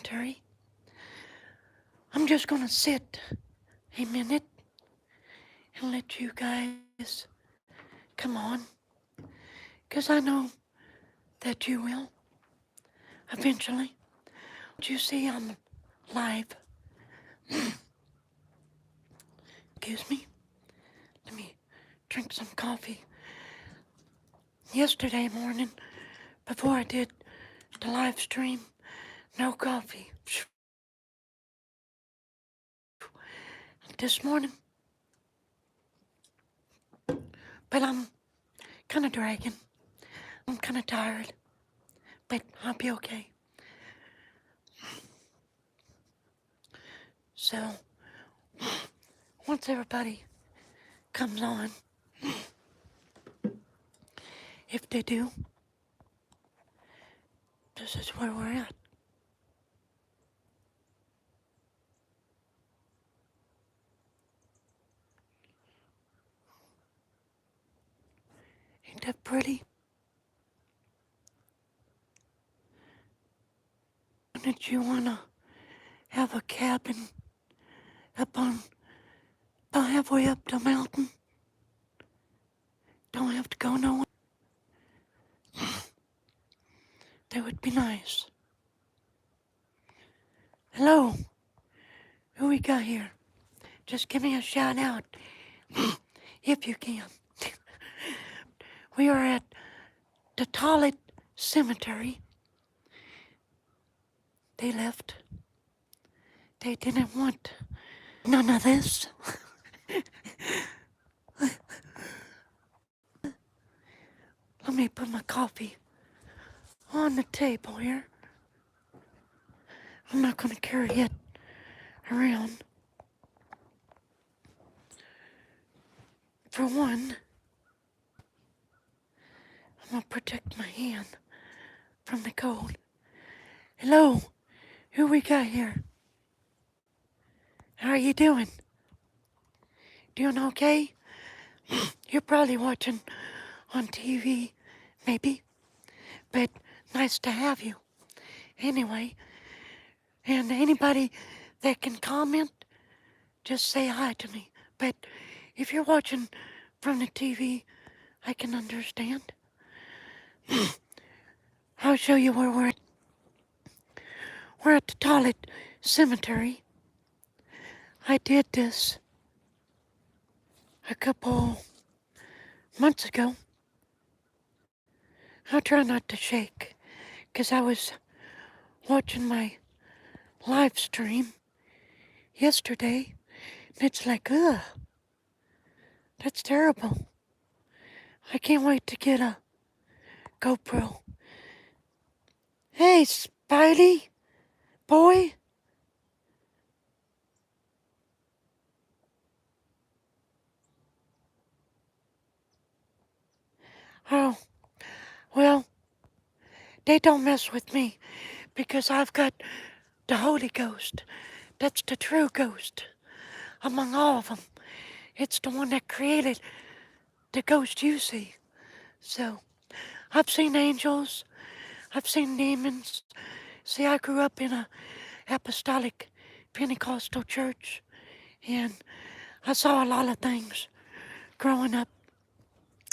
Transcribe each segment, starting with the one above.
cemetery. I'm just gonna sit a minute and let you guys come on, 'cause I know that you will eventually. You see, I'm live. Excuse me. Let me drink some coffee. Yesterday morning, before I did the live stream, no coffee. This morning, but I'm kind of dragging. I'm kind of tired, but I'll be okay. So, once everybody comes on, if they do, this is where we're at. Ain't that pretty? Did you wanna have a cabin up on, about halfway up the mountain? Don't have to go nowhere. That would be nice. Hello, who we got here? Just give me a shout out, if you can. We are at the Tollett Cemetery. They left. They didn't want none of this. Let me put my coffee on the table here. I'm not going to carry it around. For one, I'm going to protect my hand from the cold. Hello, who we got here? How are you doing? Doing okay? You're probably watching on TV, maybe, but nice to have you. Anyway, and anybody that can comment, just say hi to me. But if you're watching from the TV, I can understand. I'll show you where we're at. We're at the Tollett Cemetery. I did this a couple months ago. I'll try not to shake, 'cause I was watching my live stream yesterday, and it's like, ugh, that's terrible. I can't wait to get a GoPro. Hey, Spidey, boy. Oh, well, they don't mess with me, because I've got the Holy Ghost. That's the true ghost among all of them. It's the one that created the ghost you see. So, I've seen angels. I've seen demons. See, I grew up in a apostolic Pentecostal church, and I saw a lot of things growing up.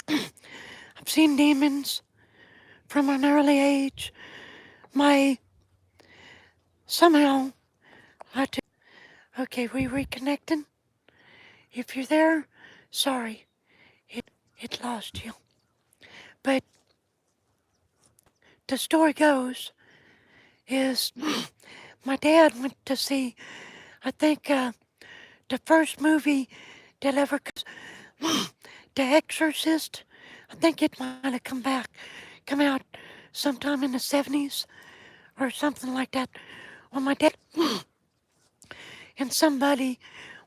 I've seen demons from an early age. Somehow, okay, we reconnecting? If you're there, sorry, it lost you. But the story goes is my dad went to see, I think, the first movie that ever, The Exorcist. I think it might have come out sometime in the 70s or something like that. When my dad and somebody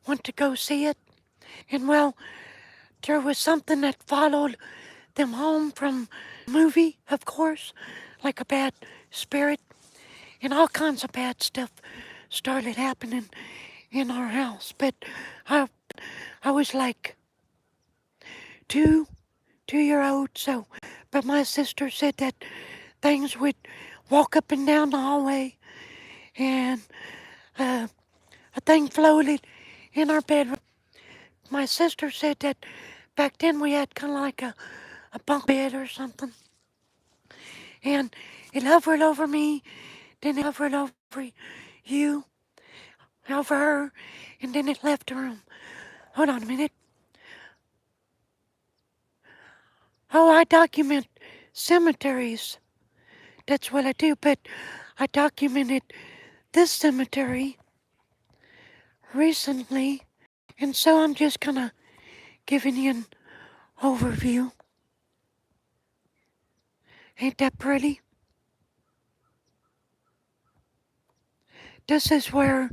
went to go see it, and well, there was something that followed them home from the movie, of course, like a bad spirit, and all kinds of bad stuff started happening in our house. But I was like 2-year-old, so, but my sister said that things would walk up and down the hallway, and and uh, a thing floated in our bedroom. My sister said that back then we had kind of like a bunk bed or something. And it hovered over me, then it hovered over you, over her, and then it left the room. Hold on a minute. Oh, I document cemeteries. That's what I do, but I documented this cemetery recently, and so I'm just kind of giving you an overview. Ain't that pretty? This is where,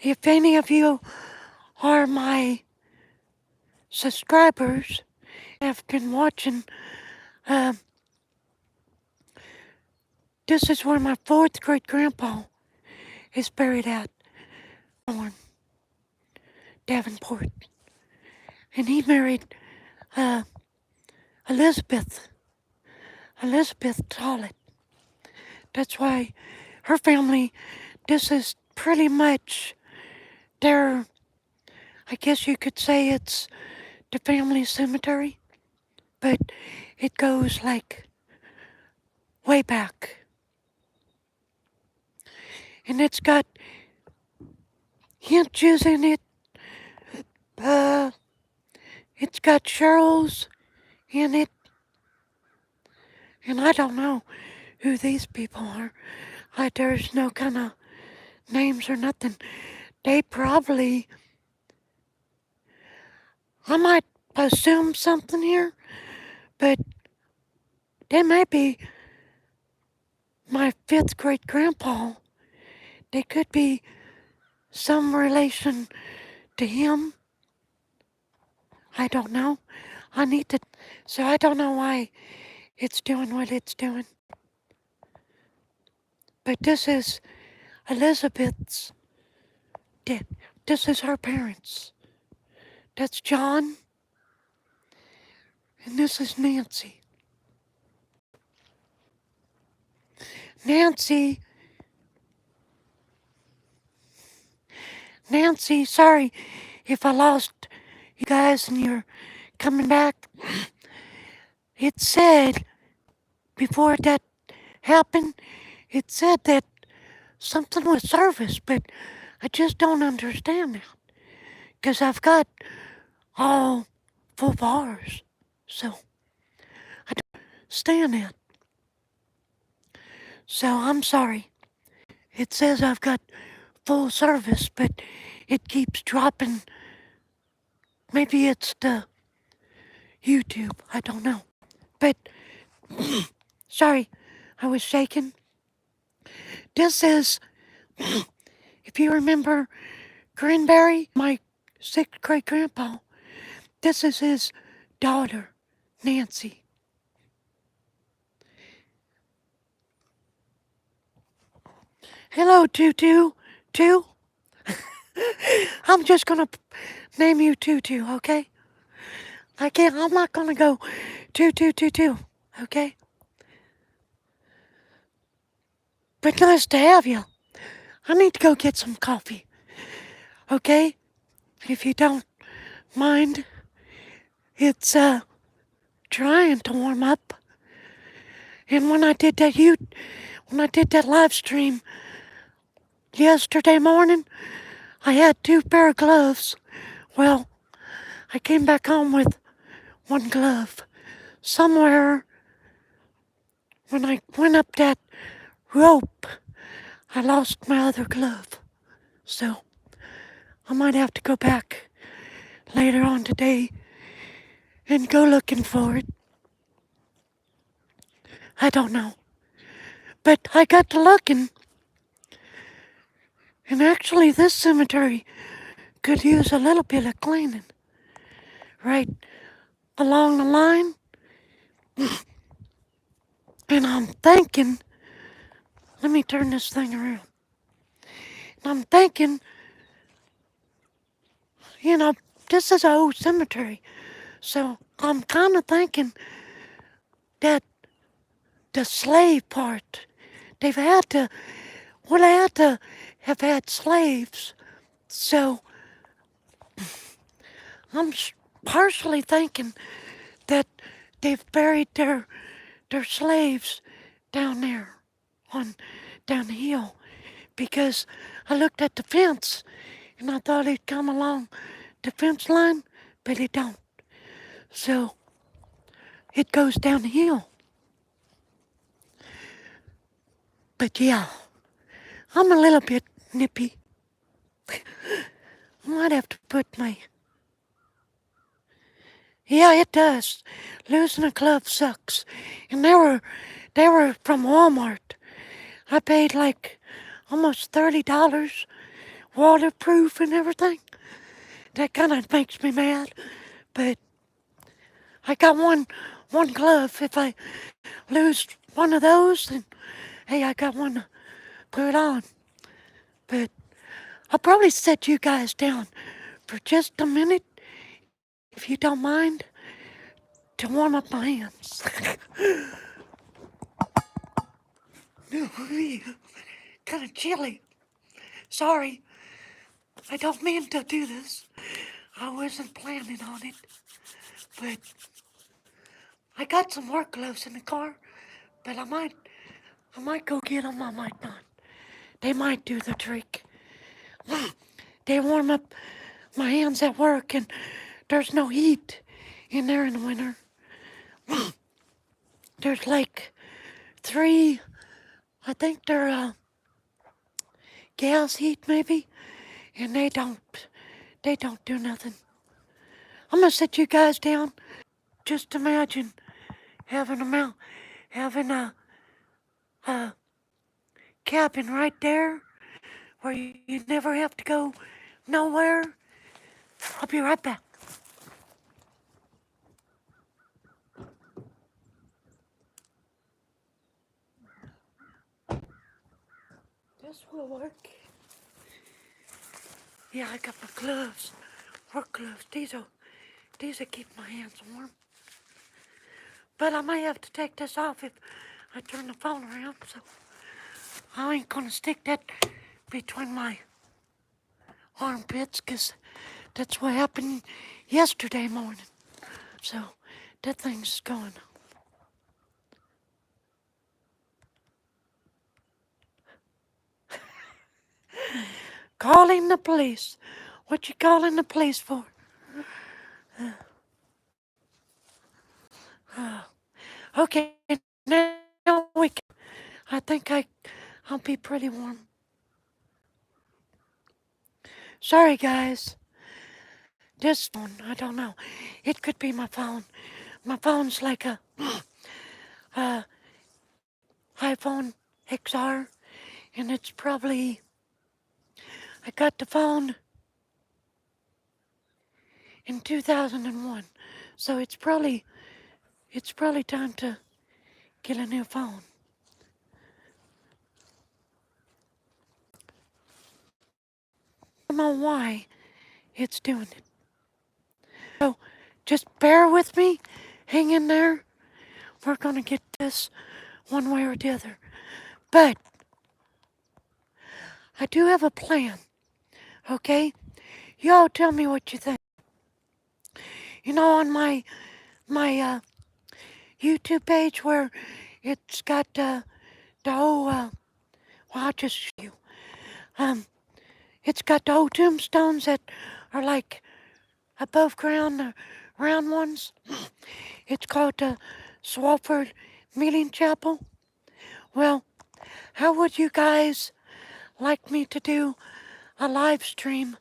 if any of you are my subscribers, have been watching, um, this is where my fourth great grandpa is buried at, Davenport. And he married uh, Elizabeth Tollett. That's why her family, this is pretty much their, I guess you could say it's the family cemetery, but it goes like way back. And it's got hinges in it. It's got Cheryl's in it. And I don't know who these people are. There's no kind of names or nothing. They probably, I might assume something here, but they may be my fifth great grandpa. They could be some relation to him. I don't know. So I don't know why it's doing what it's doing. But this is Elizabeth's. This is her parents. That's John. And this is Nancy. Nancy, sorry if I lost you guys and you're coming back. It said, before that happened, it said that something was service, but I just don't understand that. Because I've got all full bars. So I don't understand that. So I'm sorry. It says I've got full service, but it keeps dropping. Maybe it's the YouTube. I don't know. But sorry, I was shaking. This is, if you remember Grinberry, my sixth great grandpa, this is his daughter, Nancy. Hello, Tutu. Two? I'm just gonna name you Tutu, okay? I'm not gonna go Tutu, okay? But nice to have you. I need to go get some coffee, okay? If you don't mind, it's trying to warm up. And when I did that live stream yesterday morning, I had 2 pair of gloves. Well, I came back home with 1 glove. Somewhere when I went up that rope, I lost my other glove. So I might have to go back later on today and go looking for it. I don't know. But I got to looking, and actually this cemetery could use a little bit of cleaning. Right along the line. And I'm thinking, let me turn this thing around. And I'm thinking, this is an old cemetery. So I'm kind of thinking that the slave part, they've had to, Well, I had to have had slaves, so I'm partially thinking that they've buried their slaves down there on down the hill because I looked at the fence and I thought he'd come along the fence line, but he don't. So it goes down the hill. But yeah, I'm a little bit nippy. I might have to put my... Yeah, it does. Losing a glove sucks. And they were from Walmart. I paid like almost $30, waterproof and everything. That kind of makes me mad. But I got one glove. If I lose one of those, then hey, I got one to put on. But I'll probably set you guys down for just a minute, if you don't mind, to warm up my hands. Kind of chilly. Sorry, I don't mean to do this. I wasn't planning on it. But I got some work gloves in the car, but I might go get them, I might not. They might do the trick. They warm up my hands at work, and there's no heat in there in the winter. There's like three, I think they're gas heat maybe, and they don't do nothing. I'm gonna sit you guys down. Just imagine having a cabin right there where you never have to go nowhere. I'll be right back. This will work. Yeah, I got my gloves, work gloves. These will keep my hands warm. But I might have to take this off if I turn the phone around, so I ain't gonna stick that between my armpits, 'cause that's what happened yesterday morning. So that thing's going. Calling the police. What you calling the police for? Okay, now we can. I think I'll be pretty warm. Sorry, guys. This phone, I don't know. It could be my phone. My phone's like a uh, iPhone XR, and it's probably... I got the phone in 2001, so it's probably time to get a new phone. I don't know why it's doing it. So just bear with me. Hang in there. We're gonna get this one way or the other. But I do have a plan, okay? Y'all tell me what you think. You know, on my YouTube page where it's got the whole well, I'll just show you. It's got the old tombstones that are like above ground, the round ones. It's called the Swafford Meeting Chapel. Well, how would you guys like me to do a live stream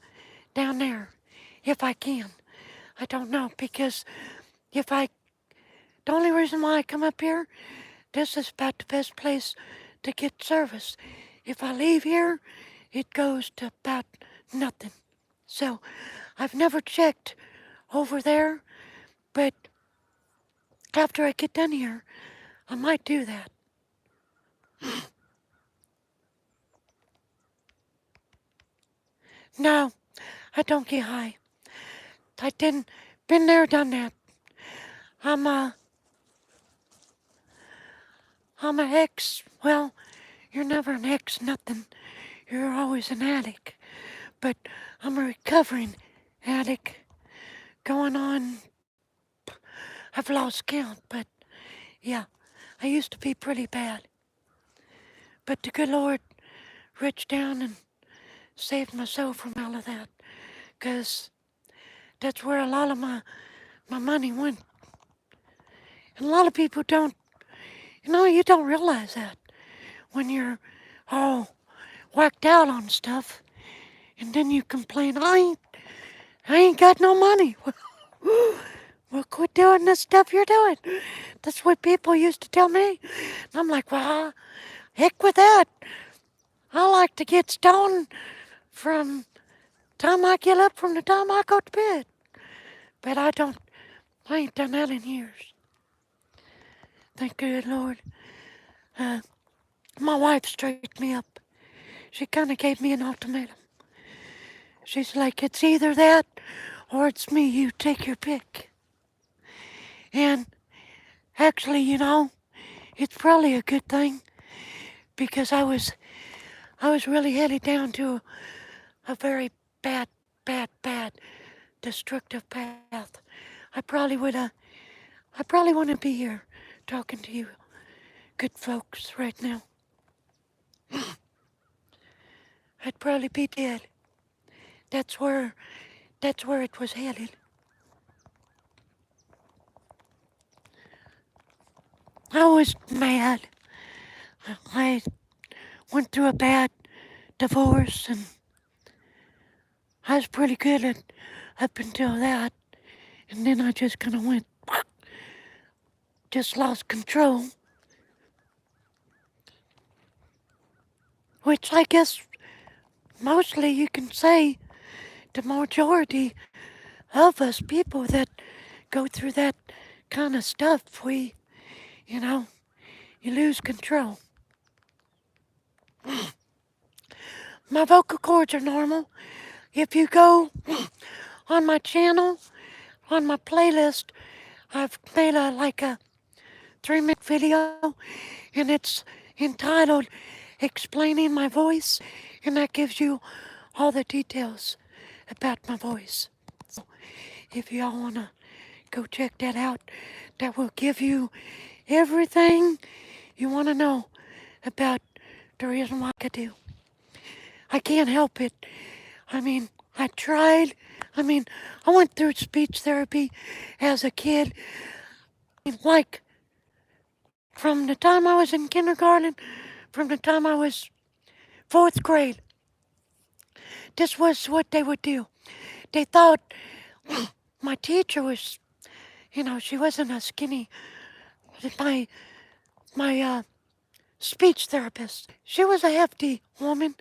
down there, if I can? I don't know, because if I... The only reason why I come up here, this is about the best place to get service. If I leave here, it goes to about nothing. So, I've never checked over there, but after I get done here, I might do that. No, I don't get high. I didn't... Been there, done that. I'm a ex... Well, you're never an ex nothing. You're always an addict. But I'm a recovering addict going on. I've lost count, but yeah, I used to be pretty bad. But the good Lord reached down and saved my soul from all of that. Because that's where a lot of my money went. And a lot of people don't, you don't realize that when you're all whacked out on stuff. And then you complain, I ain't got no money. Well, quit doing the stuff you're doing. That's what people used to tell me. And I'm like, well, heck with that. I like to get stoned from time I get up from the time I go to bed. But I ain't done that in years. Thank good Lord. Uh, my wife straightened me up. She kind of gave me an ultimatum. She's like, it's either that or it's me. You take your pick. And actually, it's probably a good thing because I was really headed down to a very bad, bad, destructive path. I probably wouldn't be here talking to you good folks right now. I'd probably be dead. That's where, that's where it was headed. I was mad. I went through a bad divorce and I was pretty good at up until that. And then I just kind of just lost control. Which I guess mostly you can say the majority of us people that go through that kind of stuff, you lose control. My vocal cords are normal. If you go on my channel, on my playlist, I've made a 3-minute video and it's entitled Explaining My Voice, and that gives you all the details about my voice. So if y'all want to go check that out, that will give you everything you want to know about the reason why I do. I can't help it. I tried. I went through speech therapy as a kid. Like, from the time I was in kindergarten, from the time I was 4th grade, this was what they would do. They thought my teacher was, she wasn't a skinny, my speech therapist. She was a hefty woman,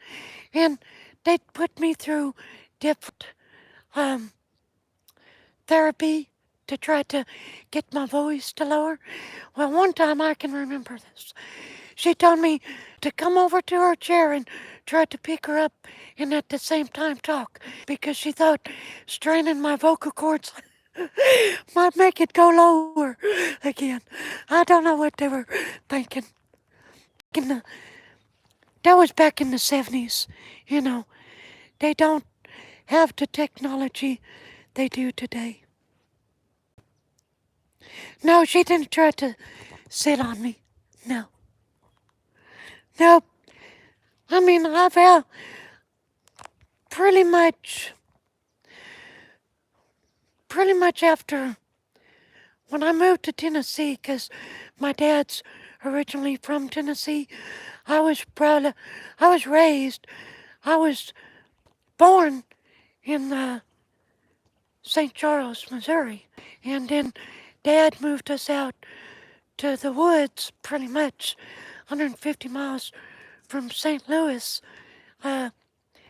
and they put me through different um, therapy to try to get my voice to lower. Well, one time I can remember this. She told me to come over to her chair and try to pick her up and at the same time talk because she thought straining my vocal cords might make it go lower again. I don't know what they were thinking. That was back in the 70s. They don't have the technology they do today. No, she didn't try to sit on me. No. Nope. I've had pretty much after when I moved to Tennessee, because my dad's originally from Tennessee, I was raised, I was born in St. Charles, Missouri. And then Dad moved us out to the woods, pretty much 150 miles from St. Louis,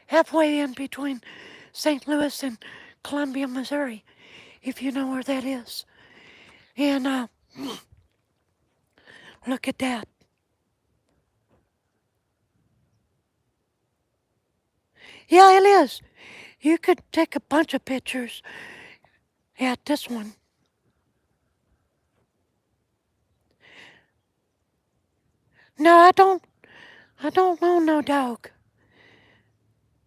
halfway in between St. Louis and Columbia, Missouri, if you know where that is. And look at that. Yeah, it is. You could take a bunch of pictures at this one. No, I don't I don't know no dog.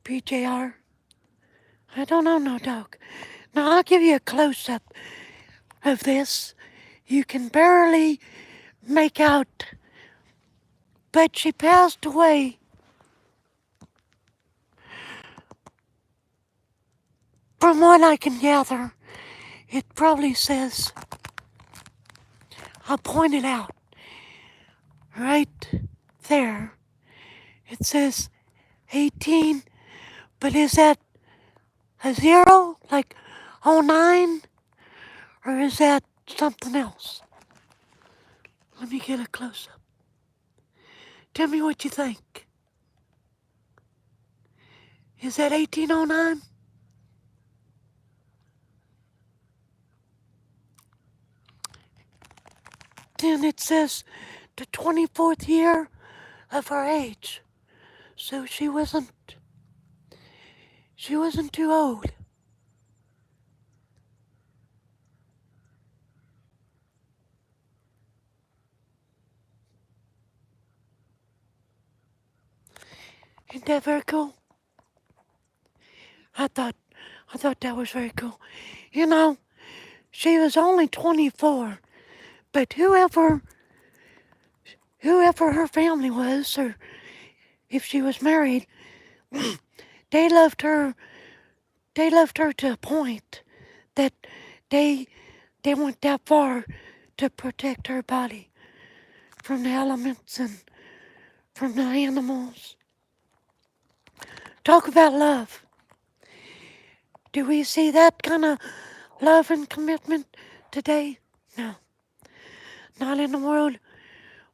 PJR. I don't know no dog. Now I'll give you a close-up of this. You can barely make out, but she passed away. From what I can gather, it probably says, I'll point it out, right there. It says 18, but is that a 0, like 09, or is that something else? Let me get a close-up. Tell me what you think. Is that 1809? Then it says the 24th year of her age. So she wasn't too old. Isn't that very cool? I thought that was very cool. You know, she was only 24, but whoever her family was, or if she was married, they loved her. They loved her to a point that they went that far to protect her body from the elements and from the animals. Talk about love. Do we see that kind of love and commitment today? No. Not in the world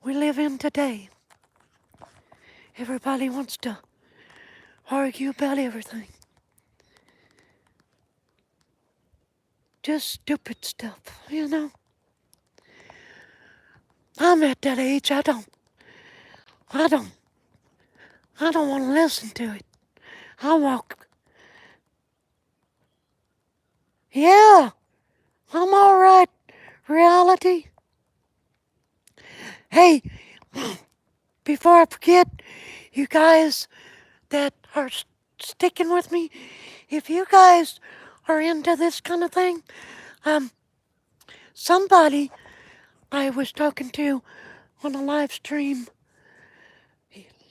we live in today. Everybody wants to argue about everything. Just stupid stuff, you know? I'm at that age, I don't want to listen to it. I walk. Yeah, I'm alright, reality. Hey, before I forget, you guys that are sticking with me, if you guys are into this kind of thing, somebody I was talking to on a live stream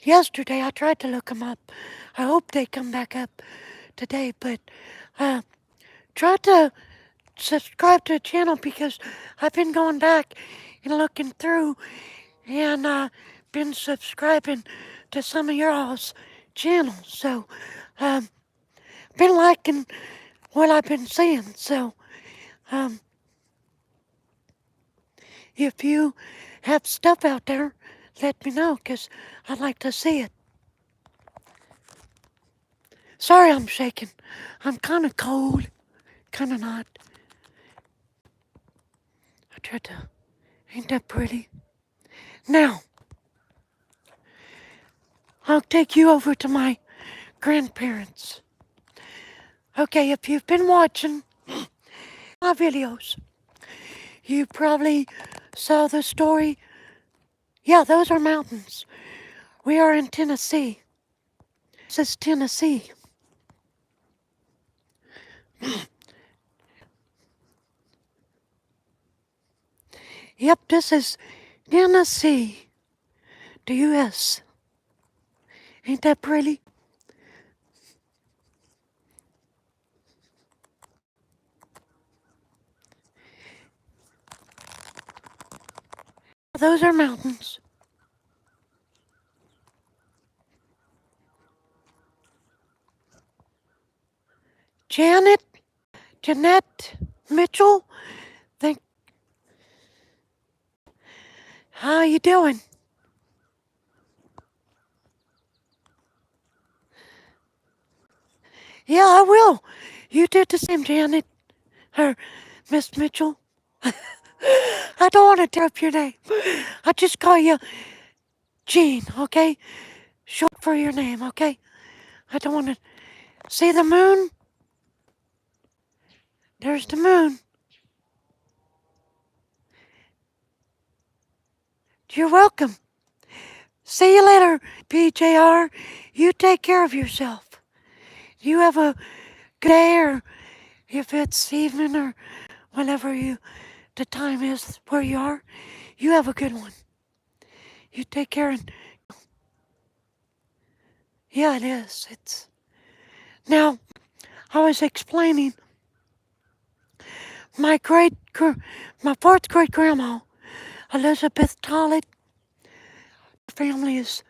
yesterday, I tried to look them up. I hope they come back up today, but try to subscribe to the channel because I've been going back and looking through and been subscribing to some of your all's channels. So, been liking what I've been seeing. So, if you have stuff out there, let me know because I'd like to see it. Sorry I'm shaking. I'm kind of cold, kind of not. I tried to, ain't that pretty? Now, I'll take you over to my grandparents. Okay, if you've been watching my videos, you probably saw the story. Yeah, those are mountains. We are in Tennessee. This is Tennessee. Yep, this is Tennessee, the U.S. Ain't that pretty? Those are mountains. Jeanette Mitchell, think, how you doing? Yeah, I will. You did the same, Janet. Or Miss Mitchell. I don't want to tear up your name. I just call you Jean, okay? Short for your name, okay? I don't want to see the moon. There's the moon. You're welcome. See you later, PJR. You take care of yourself. You have a good day, or if it's evening or whenever the time is where you are, you have a good one. You take care and yeah, it is. It's now. I was explaining my my fourth great grandma, Elizabeth Tollett. Family is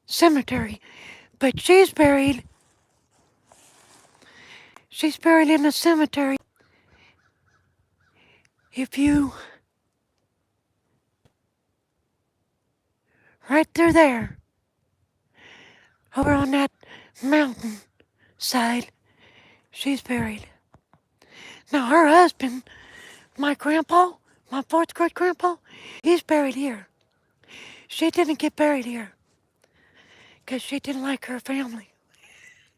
cemetery, but she's buried. She's buried in a cemetery. If you right through there, over on that mountain side, she's buried. Now her husband, my grandpa, my fourth great grandpa, he's buried here. She didn't get buried here because she didn't like her family.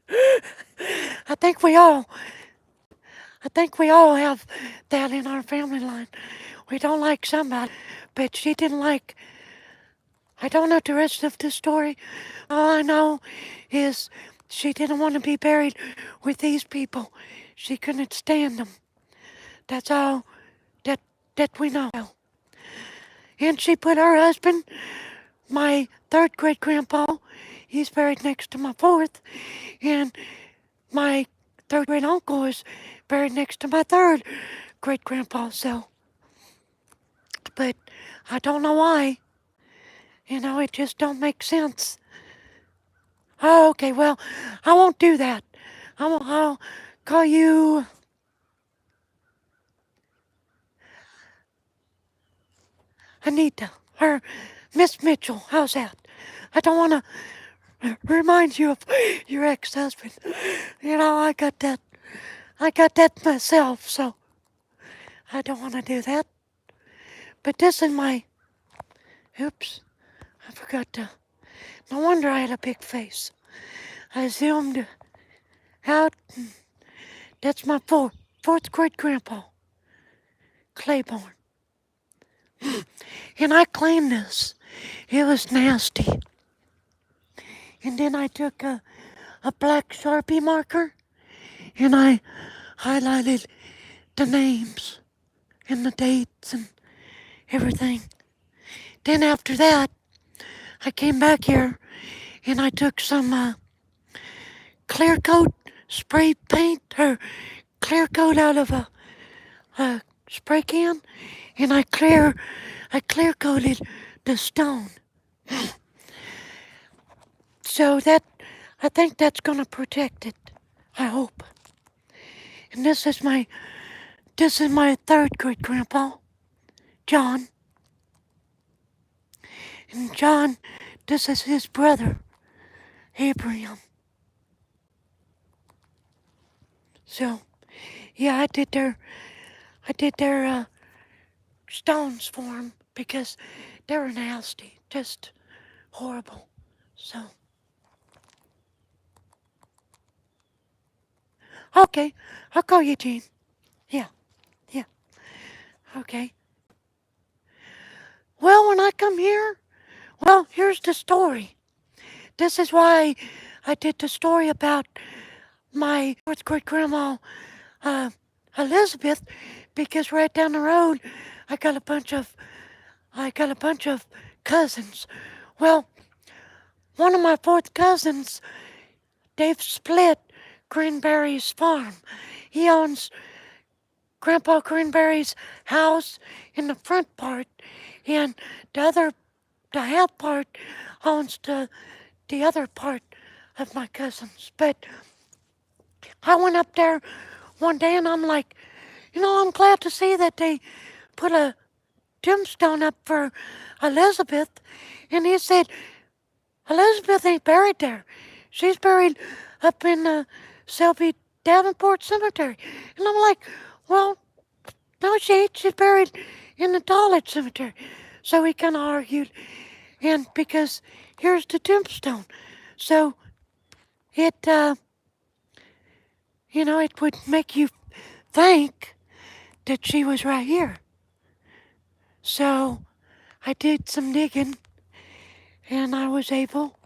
I think we all have that in our family line. We don't like somebody, but she didn't like. I don't know the rest of the story. All I know is she didn't want to be buried with these people. She couldn't stand them. That's all that we know. And she put her husband, my third great grandpa, he's buried next to my fourth, and my third great uncle is buried next to my third great grandpa. So, but I don't know why. It just don't make sense. Oh, okay, well, I won't do that. I'll call you Anita or Miss Mitchell. How's that? I don't want to remind you of your ex-husband. I got that. I got that myself, so I don't want to do that. But this is my. Oops, I forgot to. No wonder I had a big face. I zoomed out. That's my fourth great grandpa, Claiborne. And I cleaned this. It was nasty. And then I took a black Sharpie marker and I highlighted the names and the dates and everything. Then after that, I came back here and I took some clear coat spray paint or clear coat out of a spray can, and I clear coated the stone. So I think that's gonna protect it. I hope. And this is my third great grandpa, John. And John, this is his brother, Abraham. So, yeah, I did their stones for him because they were nasty, just horrible. So, okay, I'll call you Jean. Yeah, yeah, okay. Well, when I come here, well, here's the story. This is why I did the story about my fourth great grandma, Elizabeth, because right down the road, I got a bunch of cousins. Well, one of my fourth cousins, they've split Greenberry's farm. He owns Grandpa Greenberry's house in the front part, and the half part owns the other part of my cousins. But I went up there one day and I'm like, I'm glad to see that they put a tombstone up for Elizabeth. And he said, Elizabeth ain't buried there. She's buried up in the Selby Davenport Cemetery. And I'm like, well, no, she ain't. She's buried in the Tollett Cemetery. So we kind of argued. And because here's the tombstone. So it, it would make you think that she was right here. So I did some digging and I was able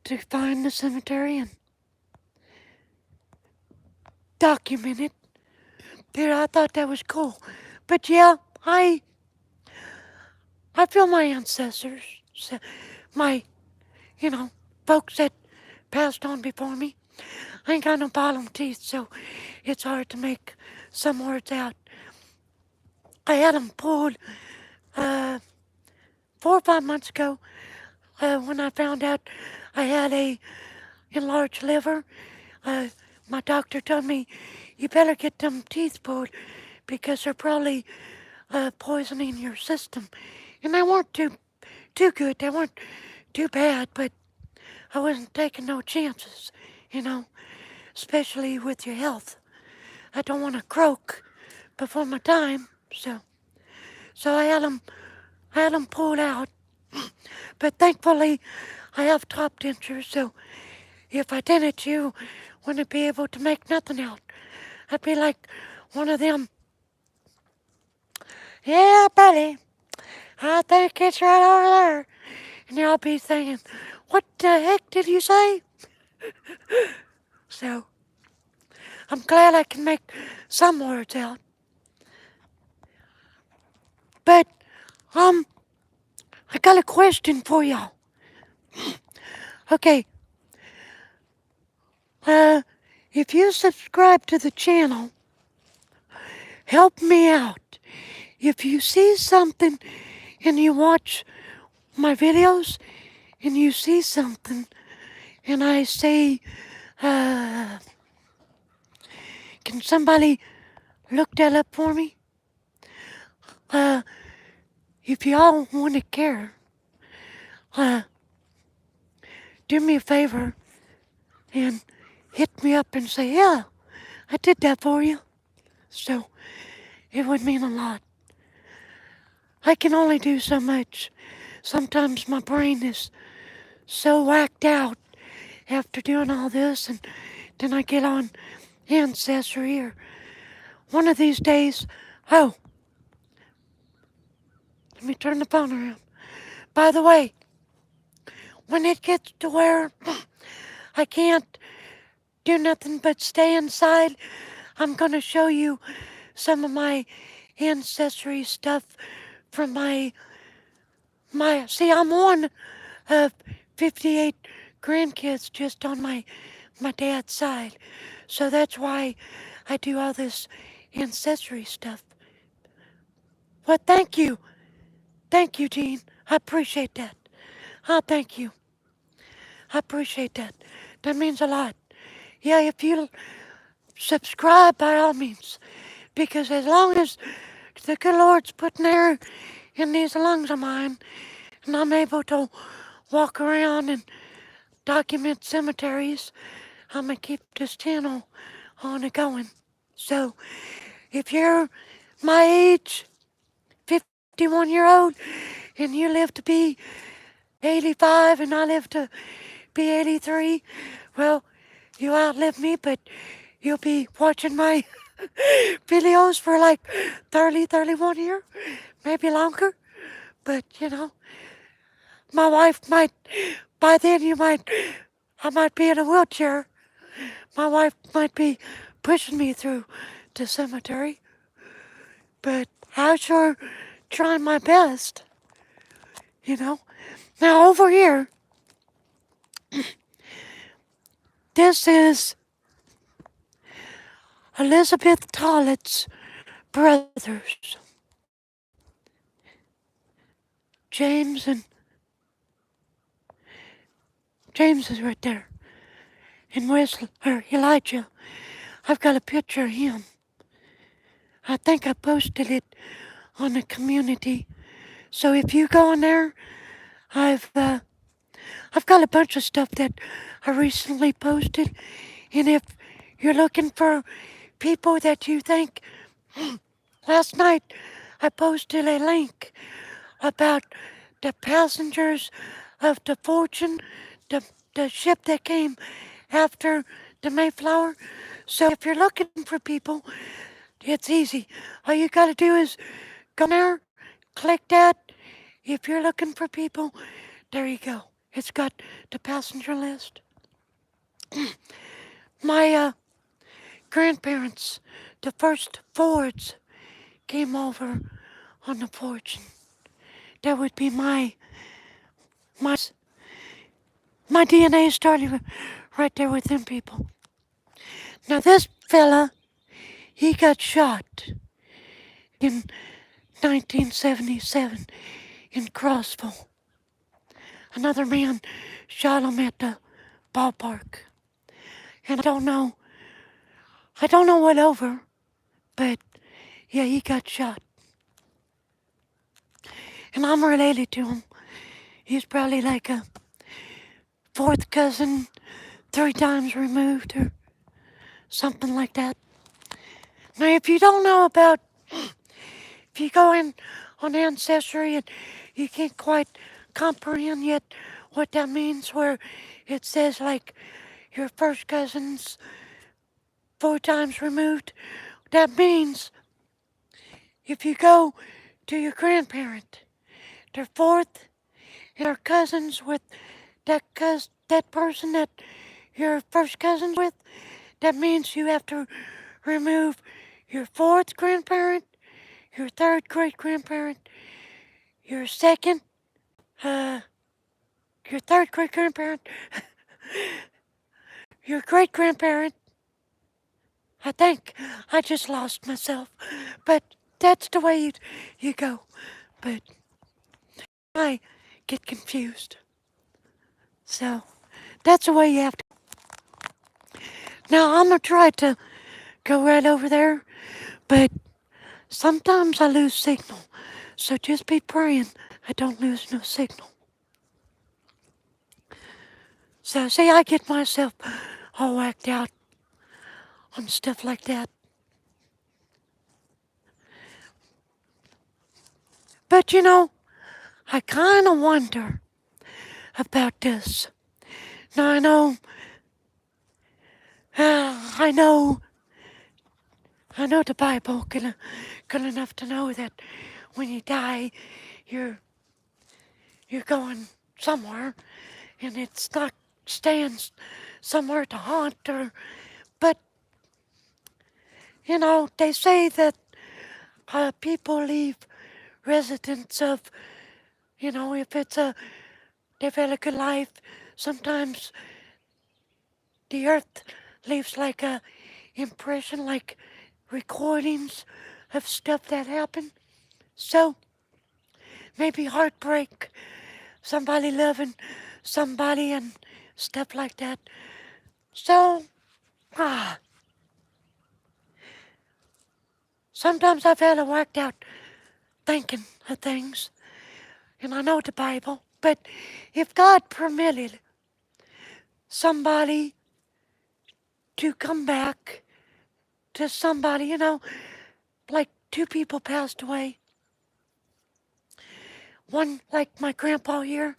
to find the cemetery and document it. Dude, I thought that was cool. But yeah, I feel my ancestors, my, you know, folks that passed on before me. I ain't got no bottom teeth, so it's hard to make some words out. I had them pulled uh, 4 or 5 months ago when I found out I had a enlarged liver. Uh, my doctor told me you better get them teeth pulled because they're probably poisoning your system. And they weren't too good. They weren't too bad, but I wasn't taking no chances, you know, especially with your health. I don't want to croak before my time, so I had them pulled out. But thankfully, I have top dentures, so if I didn't, you wouldn't be able to make nothing out. I'd be like one of them. Yeah, buddy, I think it's right over there. And y'all be thinking, what the heck did you say? So, I'm glad I can make some words out. But, um, I got a question for y'all. Okay, uh, if you subscribe to the channel, help me out. If you see something and you watch my videos and you see something and I say, uh, can somebody look that up for me? Uh, if y'all want to care, uh, do me a favor and hit me up and say, yeah, I did that for you. So it would mean a lot. I can only do so much. Sometimes my brain is so whacked out after doing all this, and then I get on Ancestry or one of these days. Oh, let me turn the phone around. By the way, when it gets to where I can't do nothing but stay inside, I'm gonna show you some of my ancestry stuff from my. See, I'm one of 58 grandkids just on my dad's side, so that's why I do all this ancestry stuff. Well, thank you, Gene. I appreciate that. Oh, thank you. I appreciate that. That means a lot. Yeah, if you subscribe by all means, because as long as the good Lord's putting air in these lungs of mine, and I'm able to walk around and document cemeteries, I'm gonna keep this channel on and going. So, if you're my age, 51-year-old, and you live to be 85 and I live to be 83, well, you outlive me, but you'll be watching my videos for like 30, 31 years, maybe longer. But, my wife might, by then I might be in a wheelchair. My wife might be pushing me through the cemetery. But I sure try my best, you know. Now over here, this is Elizabeth Tollett's brothers, James and James is right there, and Wesley or Elijah. I've got a picture of him. I think I posted it on the community. So if you go in there, I've uh, I've got a bunch of stuff that I recently posted, and if you're looking for people that you think, last night I posted a link about the passengers of the Fortune, the ship that came after the Mayflower. So if you're looking for people, it's easy. All you gotta do is go there, click that, If you're looking for people, there you go. It's got the passenger list. My grandparents, the first Fords, came over on the porch. And that would be my my DNA started right there with them people. Now this fella, he got shot in 1977 in Crossville. Another man shot him at the ballpark. And I don't know what over, but yeah, he got shot. And I'm related to him. He's probably like a fourth cousin, 3 times removed or something like that. Now, if you don't know about, if you go in on Ancestry and you can't quite comprehend yet what that means, where it says like your first cousin's 4 times removed, that means if you go to your grandparent, they're fourth and are cousins with that person that you're first cousins with, that means you have to remove your fourth grandparent, your third great grandparent, your second, uh, your third great grandparent, your great grandparent. I think I just lost myself, but that's the way you go. But I get confused. So that's the way you have to. Now I'm gonna try to go right over there, but sometimes I lose signal. So just be praying I don't lose no signal. So see, I get myself all whacked out on stuff like that. But you know, I kind of wonder about this. Now I know the Bible good enough to know that when you die, you're going somewhere, and it's not staying somewhere to haunt but you know, they say that people leave residents of, you know, if they've had a good life, sometimes the earth leaves like a impression, like recordings of stuff that happened. So maybe heartbreak, somebody loving somebody and stuff like that. So sometimes I've had a whacked out thinking of things, and I know the Bible, but if God permitted somebody to come back to somebody, you know, like 2 people passed away. One, like my grandpa here,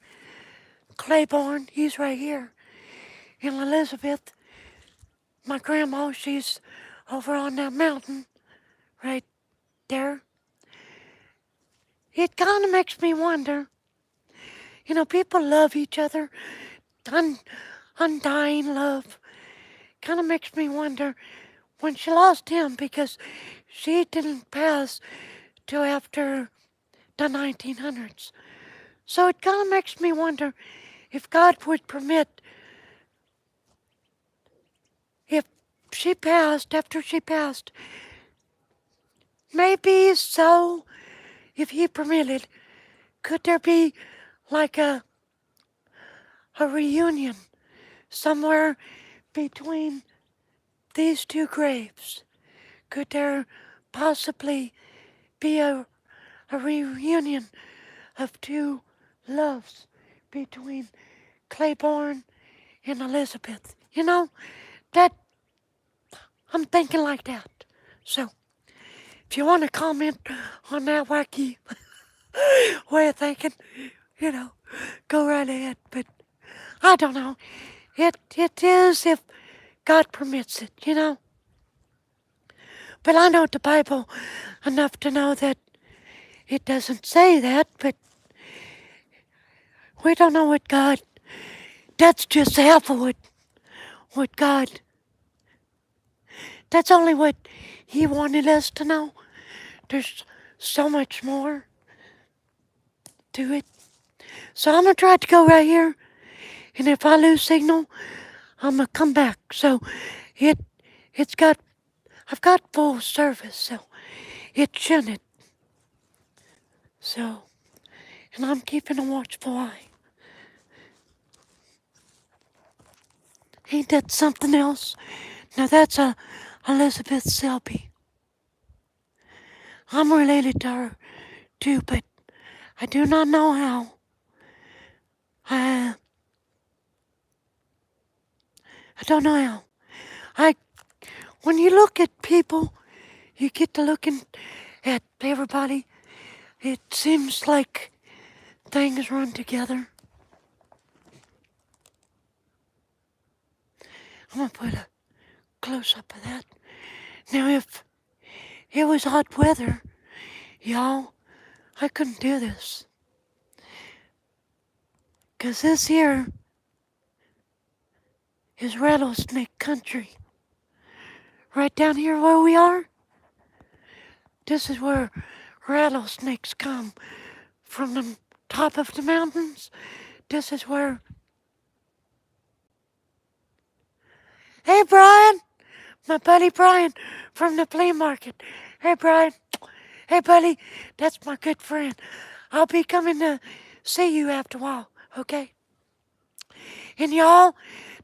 Claiborne, he's right here. And Elizabeth, my grandma, she's over on that mountain right there. It kind of makes me wonder, you know, people love each other, undying love. Kind of makes me wonder when she lost him, because she didn't pass till after the 1900s. So it kind of makes me wonder if God would permit, if she passed, after she passed, maybe so, if he permitted, could there be like a reunion somewhere between these 2 graves? Could there possibly be a reunion of 2 loves between Claiborne and Elizabeth? You know, that I'm thinking like that. So, if you want to comment on that wacky way of thinking, you know, go right ahead. But I don't know. It is if God permits it, you know. But I know the Bible enough to know that it doesn't say that, but We don't know what God. That's just half of what God. That's only what He wanted us to know. There's so much more to it. So I'm gonna try to go right here, and if I lose signal, I'm gonna come back. So it it's got I've got full service, so it shouldn't. So, and I'm keeping a watchful eye. Ain't that something else? Now that's a Elizabeth Selby. I'm related to her too, but I do not know how. I I don't know how. I when you look at people, you get to looking at everybody. It seems like things run together. I'm gonna put a close up of that. Now, if it was hot weather, y'all, I couldn't do this. 'Cause this here is rattlesnake country. Right down here where we are, this is where rattlesnakes come from the top of the mountains. This is where. Hey, Brian! My buddy Brian from the flea market. Hey, Brian. Hey, buddy. That's my good friend. I'll be coming to see you after a while, okay? And y'all,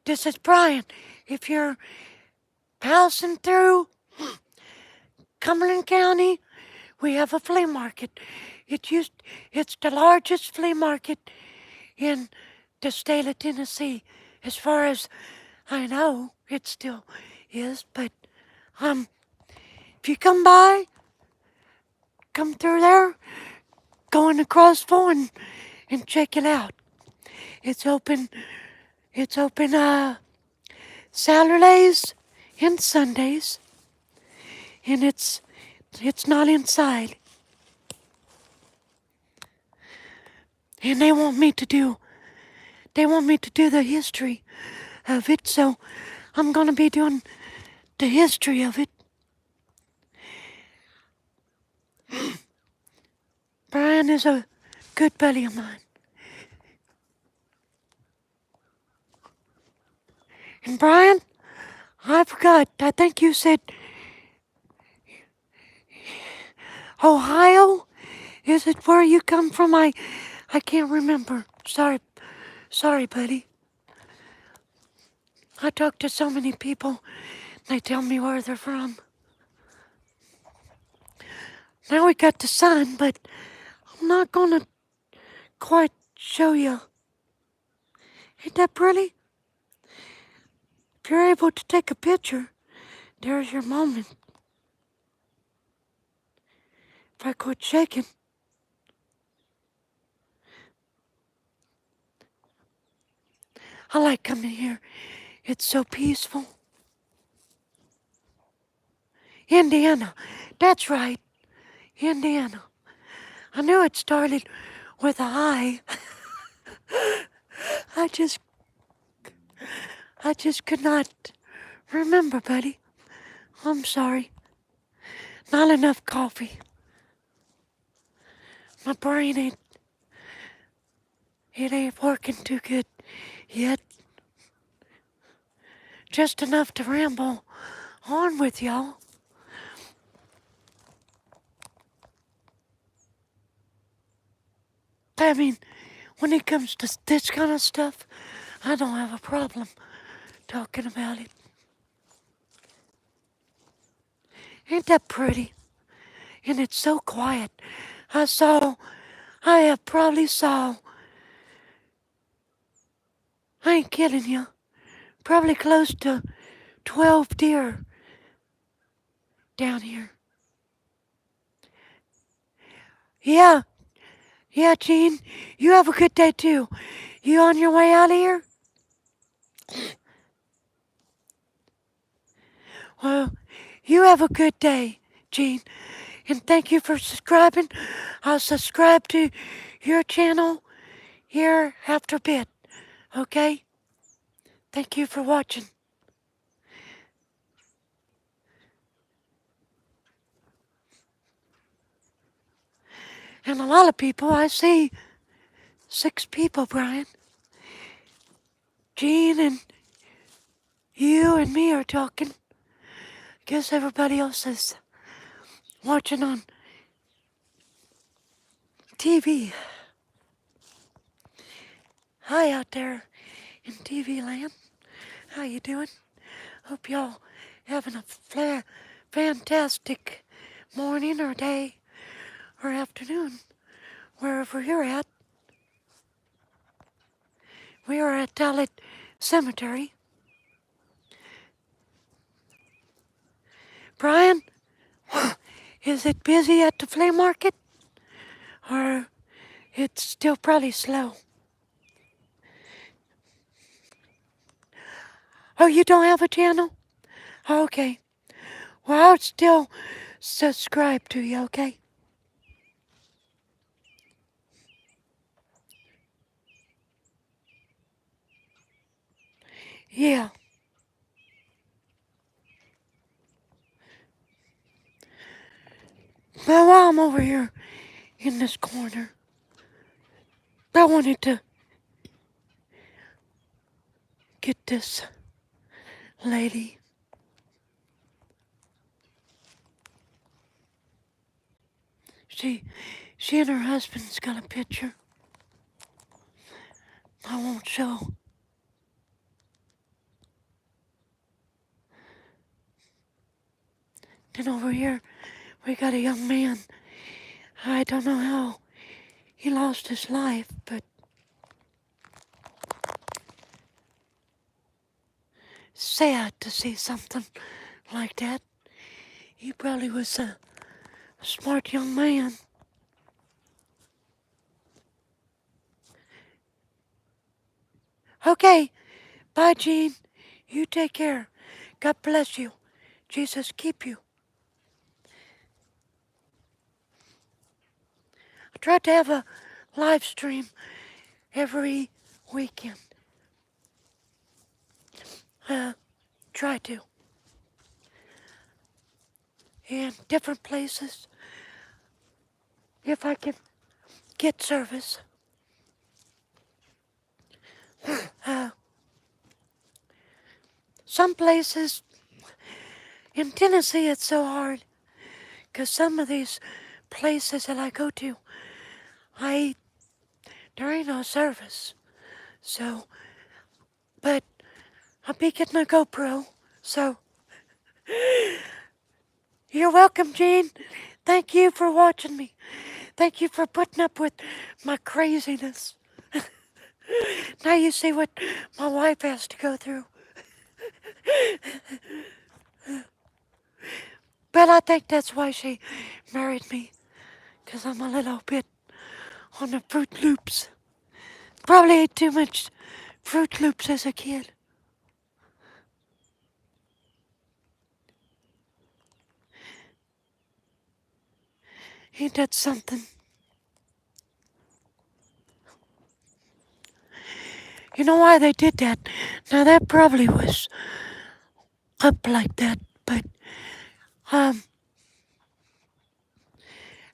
this is Brian. If you're passing through Cumberland County, we have a flea market. It's the largest flea market in the state of Tennessee. As far as I know, it still is, but if you come by, come through there, going across phone and check it out. It's open Saturdays and Sundays, and it's not inside. And they want me to do the history of it, so I'm gonna be doing the history of it. Brian is a good buddy of mine. And Brian, I forgot, I think you said Ohio? Is it where you come from? I can't remember. Sorry, buddy. I talk to so many people, they tell me where they're from. Now we got the sun, but I'm not gonna quite show you. Ain't that pretty? If you're able to take a picture, there's your moment. If I quit shaking. I like coming here. It's so peaceful. Indiana. That's right. Indiana. I knew it started with a I. I just could not remember, buddy. I'm sorry. Not enough coffee. My brain ain't working too good yet. Just enough to ramble on with y'all. I mean, when it comes to this kind of stuff, I don't have a problem talking about it. Ain't that pretty? And it's so quiet. I have probably saw, I ain't kidding you, probably close to 12 deer down here. Yeah, Gene, you have a good day too. You on your way out of here? Well, you have a good day, Gene. And thank you for subscribing. I'll subscribe to your channel here after a bit, okay? Thank you for watching. And a lot of people, I see 6 people, Brian. Gene and you and me are talking. Guess everybody else is watching on TV. Hi out there in TV land. How you doing? Hope y'all having a fantastic morning or day or afternoon, wherever you're at. We are at Tollett Cemetery. Brian, is it busy at the flea market? Or it's still probably slow? Oh, you don't have a channel? Okay. Well, I'll still subscribe to you, okay? Yeah. Well, while I'm over here in this corner, I wanted to get this lady. She and her husband's got a picture. I won't show. Then over here, we got a young man. I don't know how he lost his life, but sad to see something like that. He probably was a smart young man. Okay, bye, Gene. You take care. God bless you. Jesus keep you. I try to have a live stream every weekend. Try to. In different places. If I can get service. Some places in Tennessee it's so hard because some of these places that I go to, there ain't no service. So, but I'll be getting a GoPro. So, you're welcome, Gene. Thank you for watching me. Thank you for putting up with my craziness. Now you see what my wife has to go through. But I think that's why she married me, because I'm a little bit on the Fruit Loops. Probably ate too much Fruit Loops as a kid. Ain't that something? You know why they did that? Now that probably was up like that, but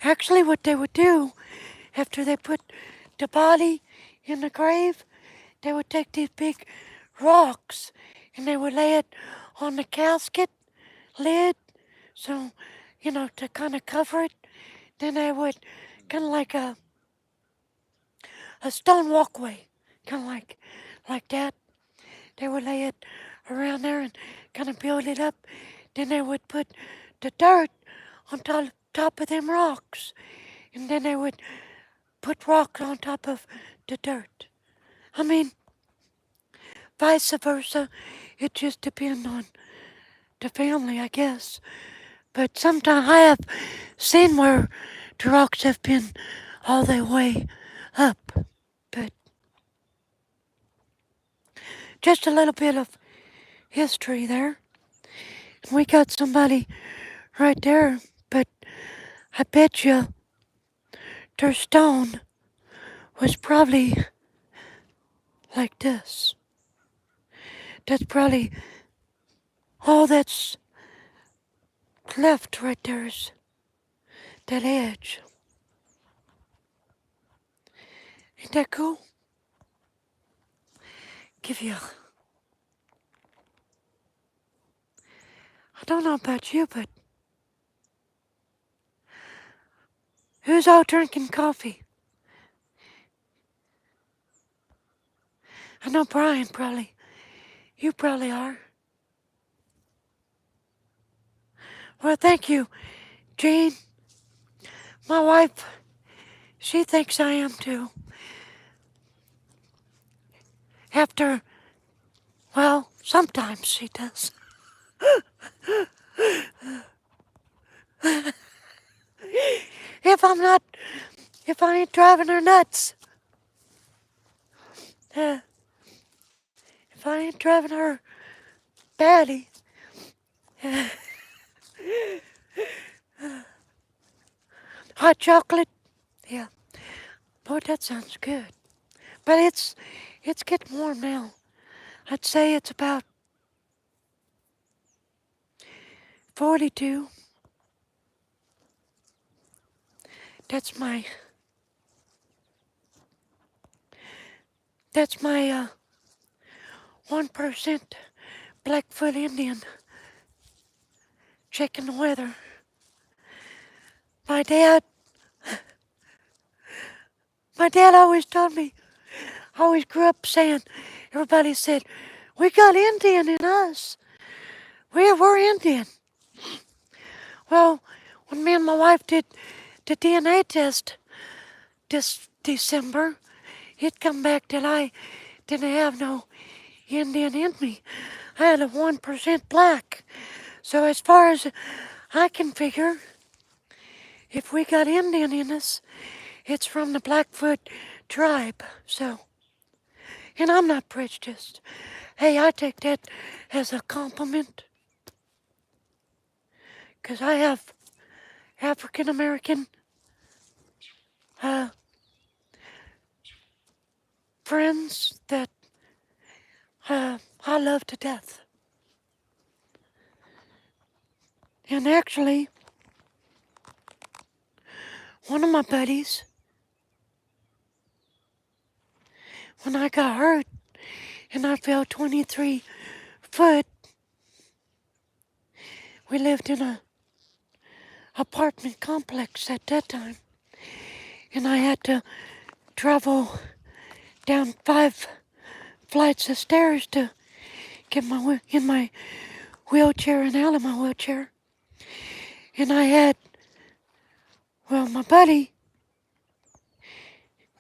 actually what they would do after they put the body in the grave, they would take these big rocks and they would lay it on the casket lid, so, to kind of cover it. Then they would kind of like a stone walkway, kind of like that. They would lay it around there and kind of build it up. Then they would put the dirt on top of them rocks, and then they would put rocks on top of the dirt. I mean, vice versa. It just depends on the family, I guess. But sometimes I have seen where the rocks have been all the way up. But just a little bit of history there. We got somebody right there, but I bet you their stone was probably like this. That's probably all that's left right there is that edge. Ain't that cool? Give you. I don't know about you, but who's out drinking coffee? I know Brian probably. You probably are. Well, thank you, Jean. My wife, she thinks I am too. After, well, sometimes she does. If I'm not, if I ain't driving her nuts. Uh, if I ain't driving her batty. Hot chocolate? Yeah. Boy, that sounds good. But it's getting warm now. I'd say it's about 42. That's my that's my 1% Blackfoot Indian checking the weather. My dad my dad always told me, I always grew up saying, everybody said, we got Indian in us. We're Indian. Well, when me and my wife did the DNA test this December, it come back that I didn't have no Indian in me. I had a 1% black. So as far as I can figure, if we got Indian in us, it's from the Blackfoot tribe. So, and I'm not prejudiced. Hey, I take that as a compliment. Because I have African American friends that I love to death. And actually, one of my buddies, when I got hurt and I fell 23 foot, we lived in a apartment complex at that time. And I had to travel down 5 flights of stairs to get in my wheelchair and out of my wheelchair. And I had, well, my buddy,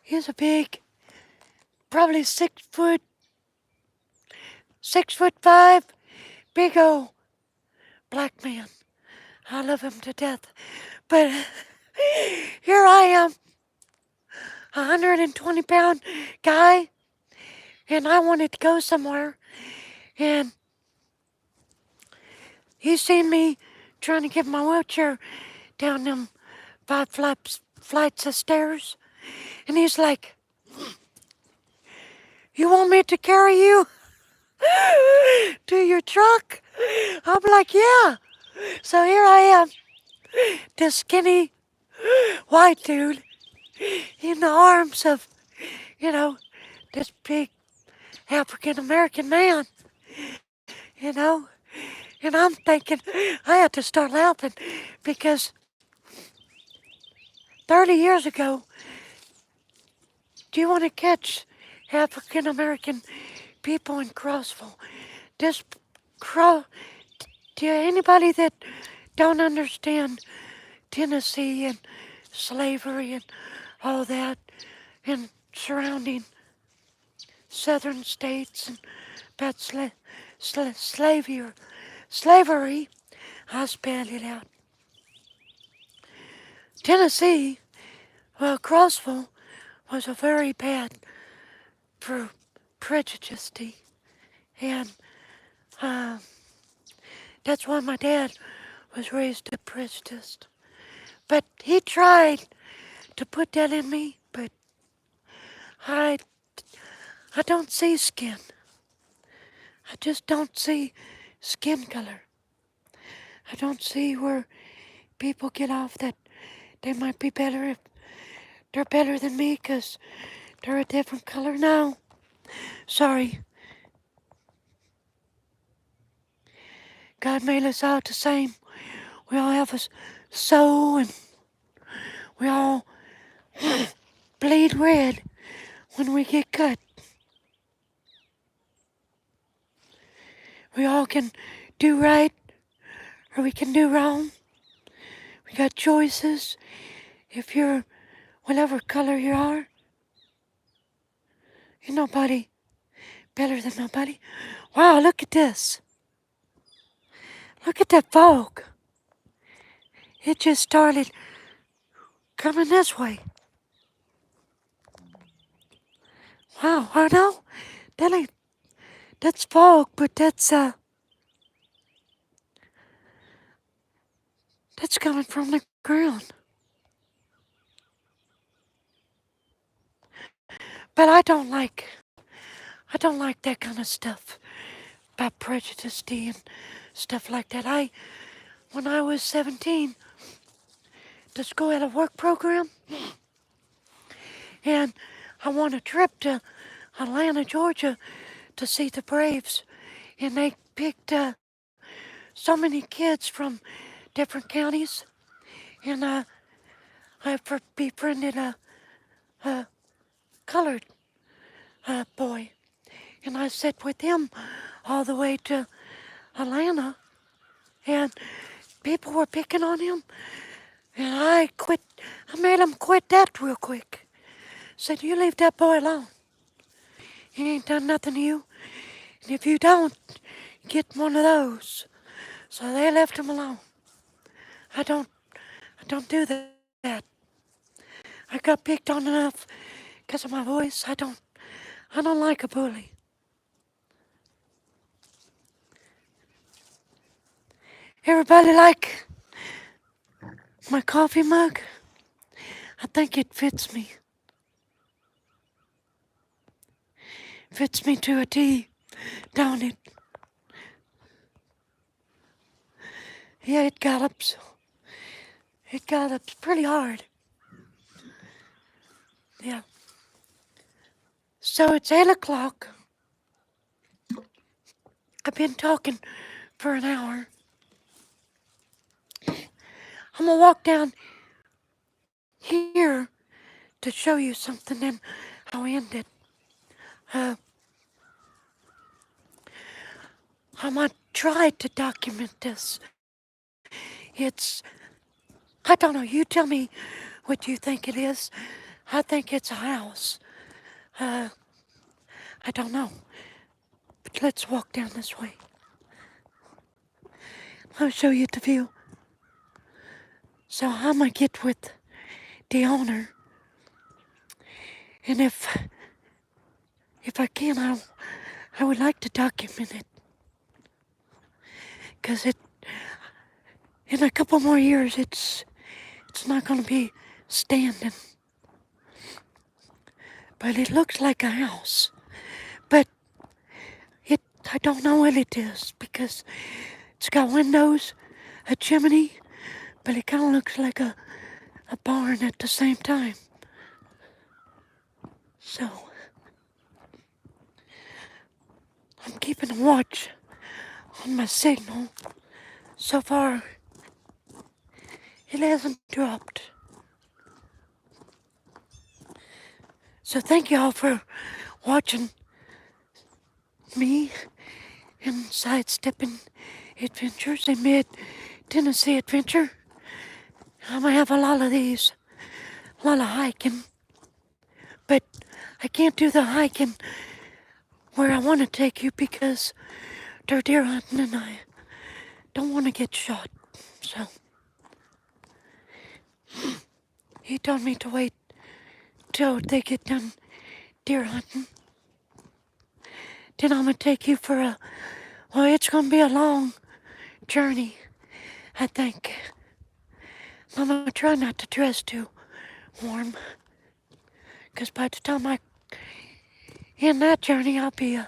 he's a big, probably 6'5", big old black man. I love him to death. But here I am, 120-pound guy, and I wanted to go somewhere. And he seen me trying to get my wheelchair down them 5 flights of stairs. And he's like, you want me to carry you to your truck? I'm like, yeah. So here I am, this skinny white dude in the arms of, this big African American man, you know. And I'm thinking, I had to start laughing because 30 years ago, do you want to catch African American people in Crossville? This anybody that don't understand Tennessee and slavery and all that and surrounding southern states and about slavery, I spelled it out. Tennessee, well, Crossville was a very bad for prejudice, and that's why my dad was raised a prejudiced. But he tried to put that in me, but I I don't see skin. I just don't see skin color. I don't see where people get off that they might be better if they're better than me because they're a different color. No, sorry. God made us all the same. We all have a soul and we all bleed red when we get cut. We all can do right or we can do wrong. We got choices. If you're whatever color you are, you're nobody better than nobody. Wow, look at this. Look at that fog. It just started coming this way. Wow, I know. That's fog, but that's coming from the ground. But I don't like that kind of stuff about prejudice and stuff like that. When I was 17, the school had a work program, and I won a trip to Atlanta, Georgia, to see the Braves, and they picked so many kids from different counties, and I befriended a colored boy, and I sat with him all the way to Atlanta, and people were picking on him, and I quit. I made him quit that real quick. Said, you leave that boy alone. He ain't done nothing to you, and if you don't, get one of those. So they left him alone. I don't do that. I got picked on enough because of my voice. I don't like a bully. Everybody like my coffee mug? I think it fits me. Fits me to a T, don't it? Yeah, it gallops. It gallops pretty hard. Yeah. So it's 8 o'clock. I've been talking for an hour. I'm gonna walk down here to show you something, and I'll end it. I'm gonna try to document this. I don't know, you tell me what you think it is. I think it's a house. I don't know. But let's walk down this way. I'll show you the view. So I'm gonna get with the owner, and if I can, I would like to document it, because in a couple more years, it's not gonna be standing. But it looks like a house. But I don't know what it is, because it's got windows, a chimney, but it kind of looks like a barn at the same time. So I'm keeping a watch on my signal. So far, it hasn't dropped. So thank y'all for watching me and Sidesteppin Adventures, a mid-Tennessee adventure. I'm gonna have a lot of these, a lot of hiking, but I can't do the hiking where I want to take you because they're deer hunting and I don't want to get shot. So he told me to wait till they get done deer hunting. Then I'm gonna take you for it's gonna be a long journey, I think. I'm gonna try not to dress too warm, because by the time I In that journey, I'll be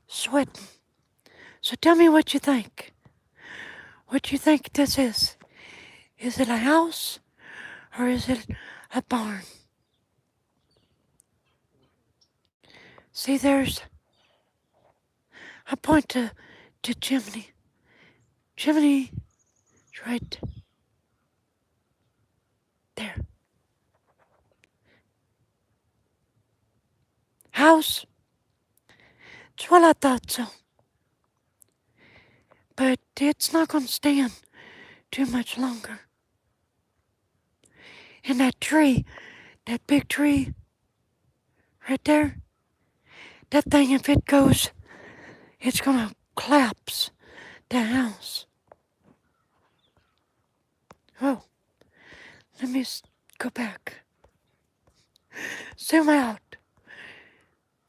sweating. So tell me what you think. What you think this is? Is it a house or is it a barn? See, I point to chimney. Chimney is right there. House? It's well, I thought so. But it's not going to stand too much longer. And that tree, that big tree right there, that thing, if it goes, it's going to collapse the house. Oh, let me go back. Zoom out.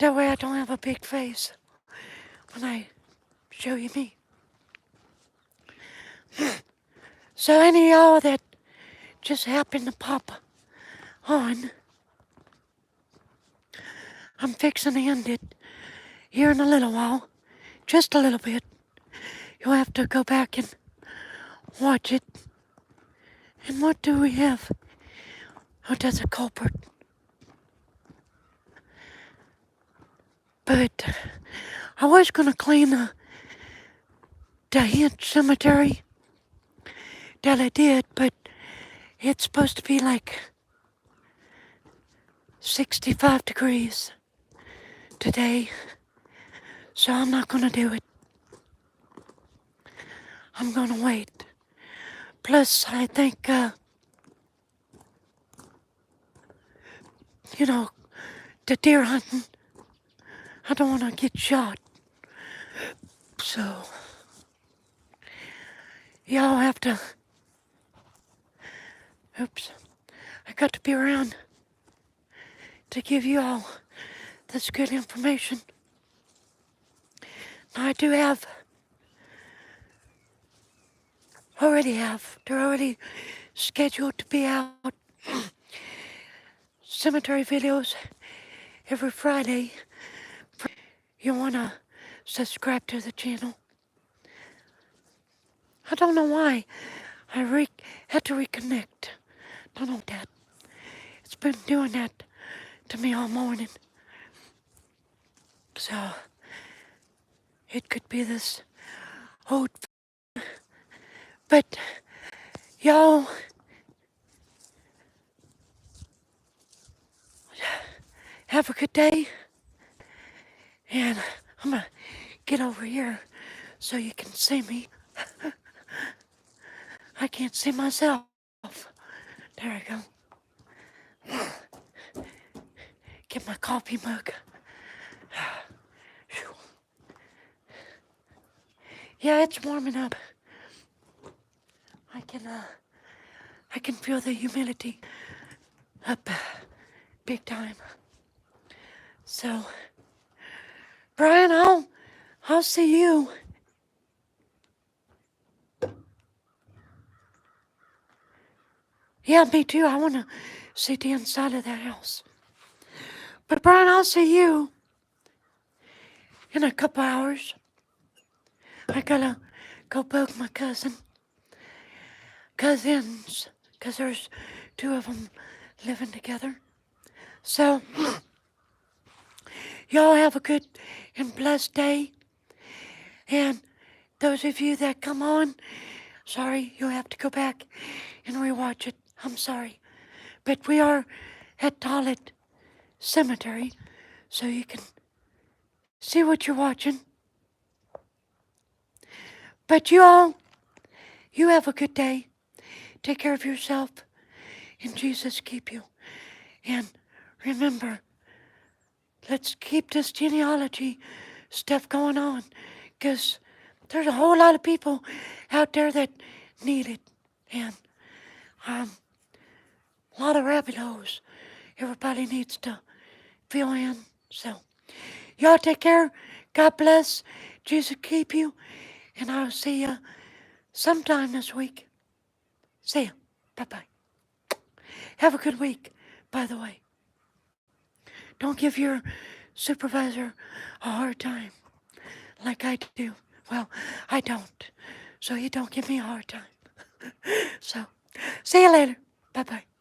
That way I don't have a big face when I show you me. So any of y'all that just happened to pop on, I'm fixing to end it here in a little while. Just a little bit. You'll have to go back and watch it. And what do we have? Oh, that's a culprit. But I was going to clean the hint cemetery that I did, but it's supposed to be like 65 degrees today, so I'm not going to do it. I'm going to wait. Plus, I think, the deer hunting, I don't want to get shot. So, y'all have to, I got to be around to give you all this good information. Now, I do have, they're already scheduled to be out. Cemetery videos every Friday. You want to subscribe to the channel. I don't know why I had to reconnect. Don't know that. It's been doing that to me all morning. So it could be this old. But y'all have a good day. And I'm gonna get over here so you can see me. I can't see myself. There I go. Get my coffee mug. Yeah, it's warming up. I can feel the humidity up big time. So, Brian, I'll see you. Yeah, me too. I want to see the inside of that house. But Brian, I'll see you in a couple hours. I gotta go bug my cousins, because there's two of them living together. So, y'all have a good and blessed day. And those of you that come on, sorry, you'll have to go back and rewatch it. I'm sorry. But we are at Tollett Cemetery, so you can see what you're watching. But you have a good day. Take care of yourself, and Jesus keep you. And remember, let's keep this genealogy stuff going on, because there's a whole lot of people out there that need it. And a lot of rabbit holes everybody needs to fill in. So, y'all take care. God bless. Jesus keep you. And I'll see you sometime this week. See ya. Bye-bye. Have a good week, by the way. Don't give your supervisor a hard time like I do. Well, I don't. So you don't give me a hard time. So, see you later. Bye bye.